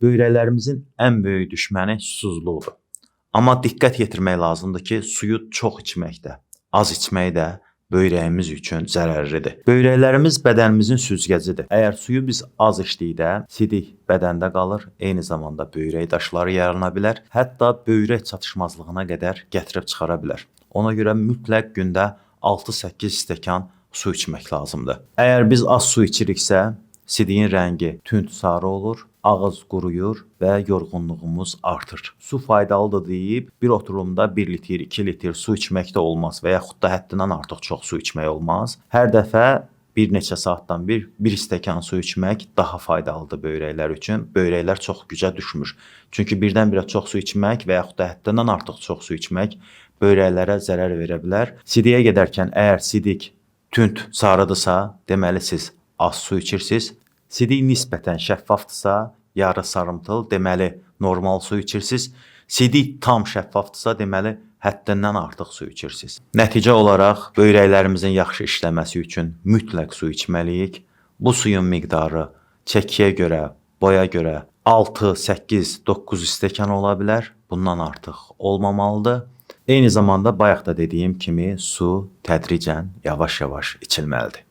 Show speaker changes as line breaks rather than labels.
Böyrəklərimizin ən böyük düşməni susuzluqdur. Amma diqqət yetirmək lazımdır ki, suyu çox içmək də, az içmək də böyrəyimiz üçün zərərlidir. Böyrəklərimiz bədənimizin süzgəcidir. Əgər suyu biz az içdikdə sidik bədəndə qalır, eyni zamanda böyrək daşları yarana bilər, hətta böyrək çatışmazlığına qədər gətirib çıxara bilər. Ona görə mütləq gündə 6-8 stəkan su içmək lazımdır. Əgər biz az su içiriksə, sidiyin rəngi tünd sarı olur, ağız quruyur və yorğunluğumuz artır. Su faydalıdır deyib bir oturumda 1 litr, 2 litr su içmək də olmaz və yaxud da həddindən artıq çox su içmək olmaz. Hər dəfə bir neçə saatdan bir stəkan su içmək daha faydalıdır böyrəklər üçün. Böyrəklər çox gücə düşmür. Çünki birdən-birə çox su içmək və yaxud da həddindən artıq çox su içmək böyrəklərə zərər verə bilər. Sidiyə gedərkən əgər sidik tünd sarıdırsa, deməli siz az su içirsiniz. Sidik nisbətən şəffafdırsa, yarı sarımtıl, deməli normal su içirsiniz. Sidik tam şəffafdırsa, deməli həddindən artıq su içirsiniz. Nəticə olaraq böyrəklərimizin yaxşı işləməsi üçün mütləq su içməliyik. Bu suyun miqdarı çəkiyə görə, boya görə 6, 8, 9 stəkan ola bilər. Bundan artıq olmamalıdır. Eyni zamanda bayaq da dediyim kimi su tədricən yavaş-yavaş içilməlidir.